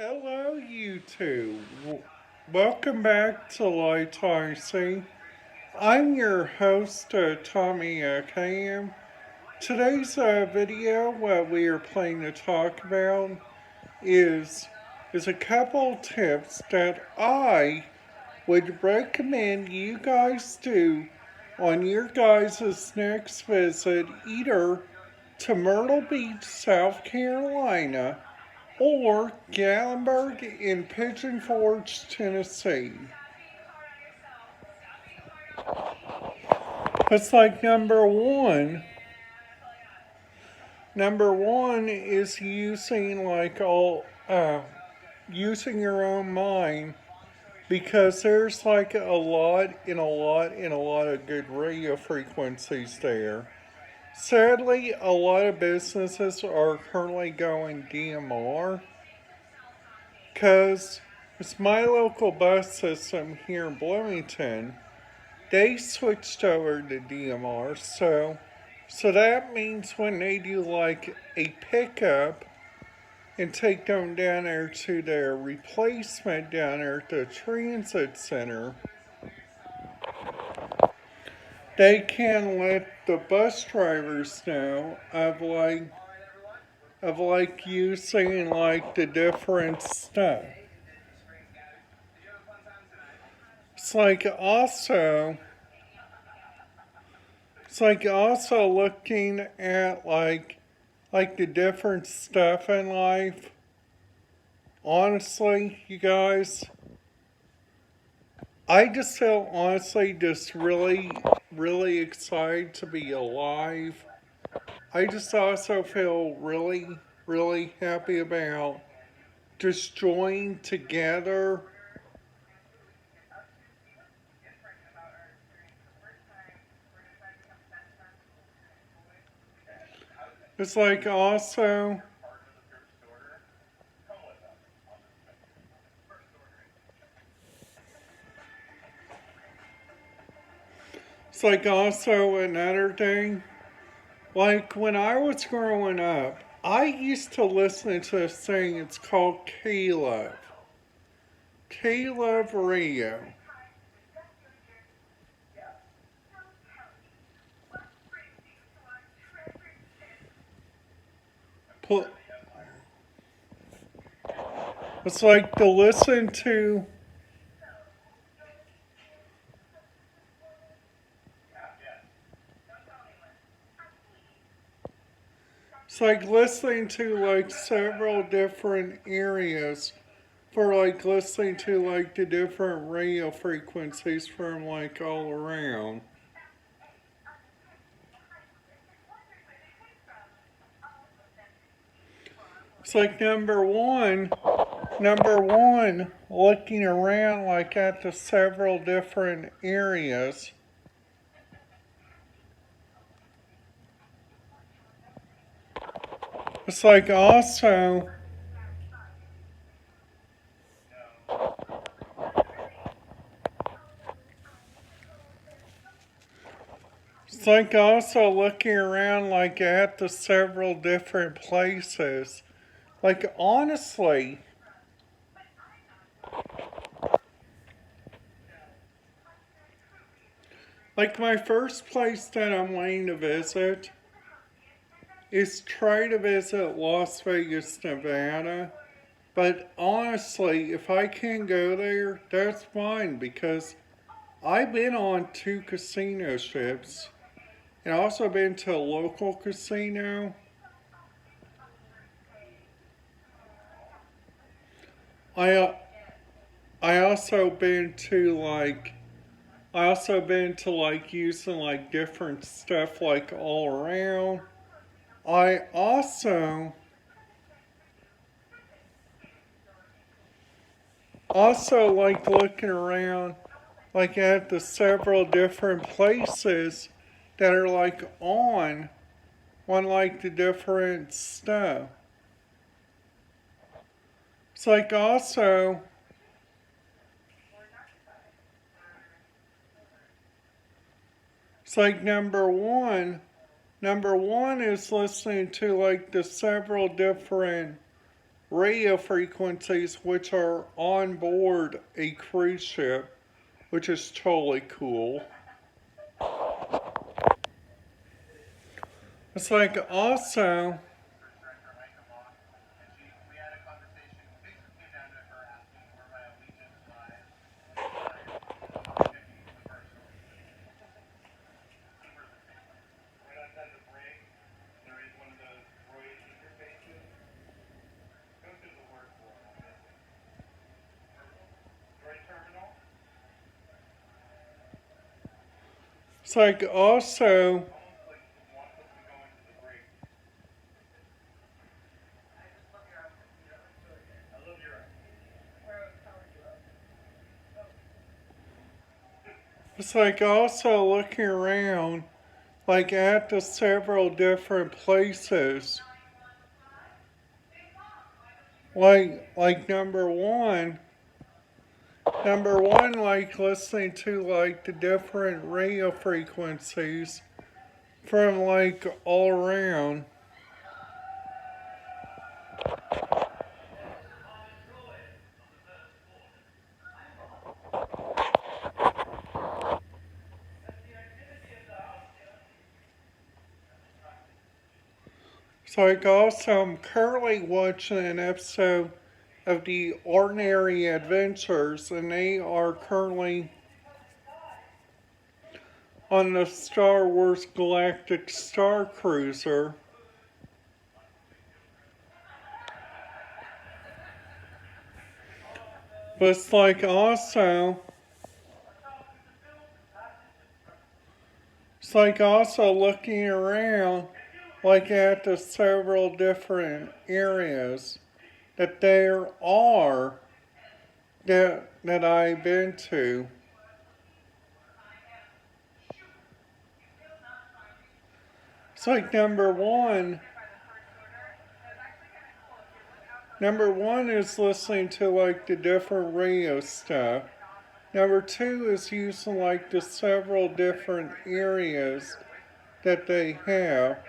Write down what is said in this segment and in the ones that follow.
Hello, you two. Welcome back to Light IC. I'm your host, Tommy KM. Today's video, what we are planning to talk about is a couple tips that I would recommend you guys do on your guys' next visit either to Myrtle Beach, South Carolina, or Gatlinburg in Pigeon Forge, Tennessee. It's like number one is using using your own mind because there's like a lot of good radio frequencies there. Sadly, a lot of businesses are currently going DMR because it's my local bus system here in Bloomington. They switched over to DMR, so that means when they do like a pickup and take them down there to their replacement down there at the transit center, they can let the bus drivers know of like using like the different stuff. It's like also it's like also looking at like the different stuff in life. Honestly, you guys, I just feel honestly just really excited to be alive. I just also feel really happy about just joining together. It's like also it's like also another thing. Like when I was growing up, I used to listen to this thing, it's called K-Love. K-Love Radio. It's like to listen to it's like listening to like several different areas for like listening to like the different radio frequencies from like all around. It's like number one, looking around like at the several different areas. It's like also it's like also looking around like at the several different places. Like honestly, like my first place that I'm wanting to visit is try to visit Las Vegas, Nevada. But honestly, if I can go there, that's fine because I've been on two casino ships and also been to a local casino. I I also been to like I also been to like using like different stuff like all around. I also like looking around like at the several different places that are like on like the different stuff. It's like also it's like number one is listening to like the several different radio frequencies which are on board a cruise ship, which is totally cool. It's like also, it's like also, it's like also looking around, like at the several different places. Like number one, like listening to like the different radio frequencies from like all around. So like also I'm currently watching an episode of the Ordinary Adventures, and they are currently on the Star Wars Galactic Star Cruiser. But it's like also, it's like also looking around, like at the several different areas that there are that I've been to. It's like number one is listening to like the different radio stuff. Number two is using like the several different areas that they have.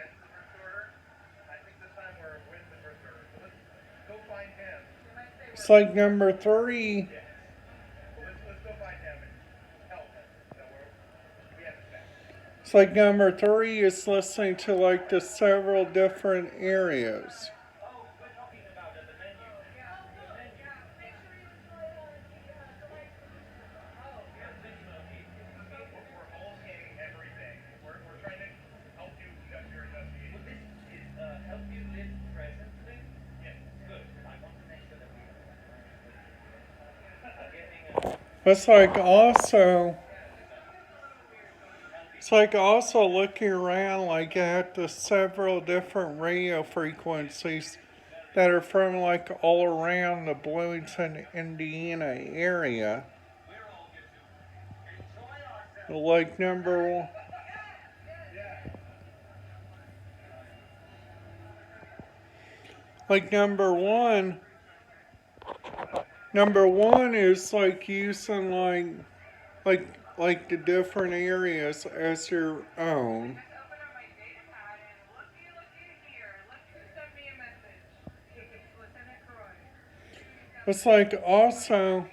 It's like number three. It's like number three is listening to like the several different areas. It's like also, it's like also looking around like at the several different radio frequencies that are from like all around the Bloomington, Indiana area. Like like number one is like using like like the different areas as your own. It's like also,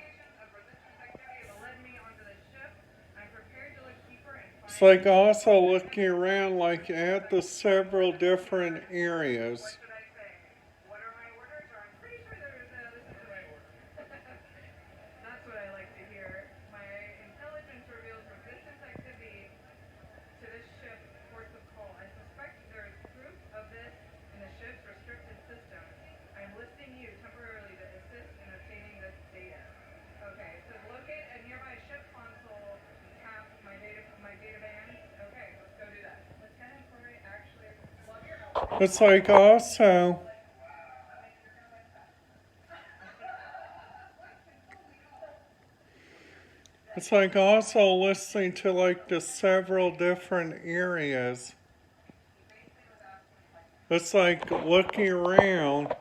it's like also looking around like at the several different areas. It's like also, it's like also listening to like the several different areas. It's like looking around.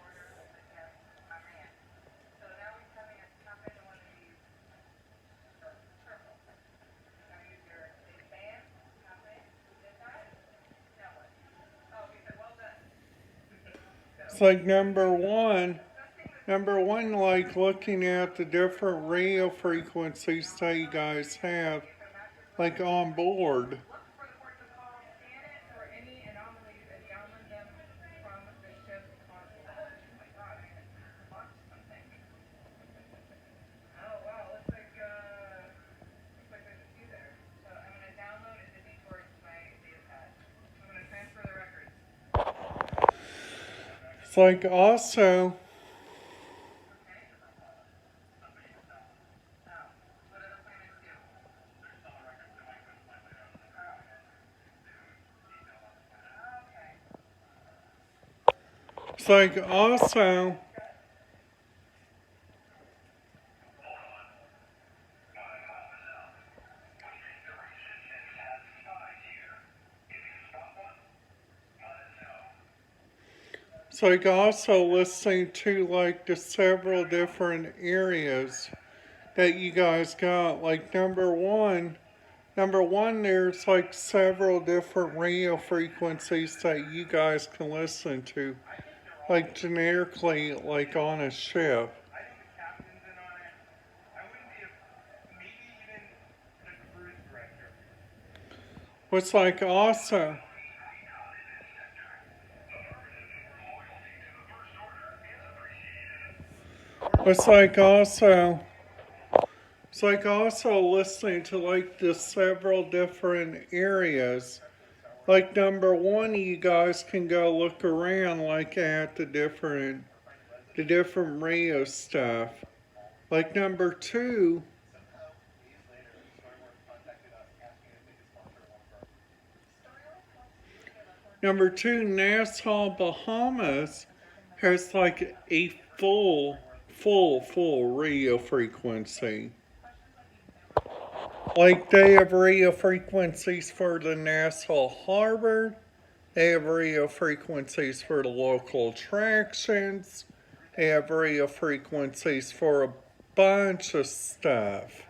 It's like number one. Number one, like looking at the different radio frequencies that you guys have, like on board. It's like also, it's like also, it's like also listening to like the several different areas that you guys got. Like number one, there's like several different radio frequencies that you guys can listen to, like generically, like on a ship. What's like also, what's like also, it's like also listening to like the several different areas. Like number one, you guys can go look around like at the different radio stuff. Like number two, Nassau, Bahamas has like a full radio frequency. Like they have radio frequencies for the Nassau Harbor. They have radio frequencies for the local attractions. They have radio frequencies for a bunch of stuff.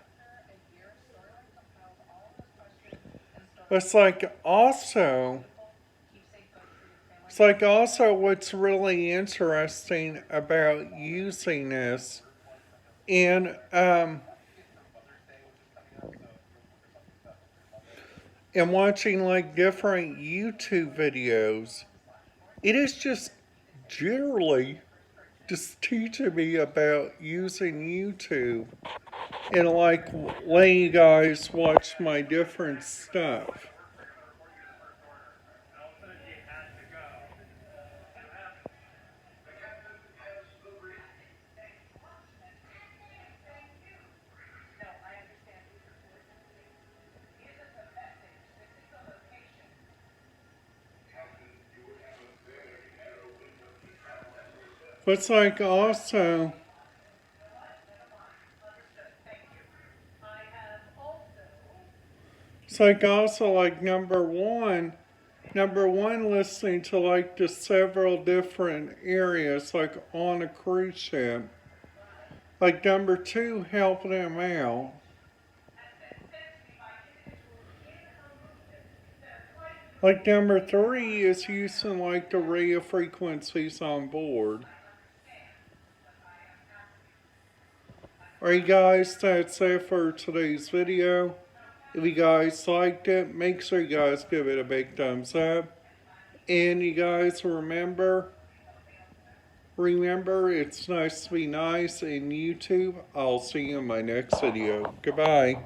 It's like also, it's like also what's really interesting about using this and and watching like different YouTube videos. It is just generally just teaching me about using YouTube and like letting you guys watch my different stuff. But it's like also like number one listening to like the several different areas like on a cruise ship. Like number two, helping them out. Like number three is using like the radio frequencies on board. Alright guys, that's it for today's video. If you guys liked it, make sure you guys give it a big thumbs up. And you guys remember, it's nice to be nice in YouTube. I'll see you in my next video. Goodbye.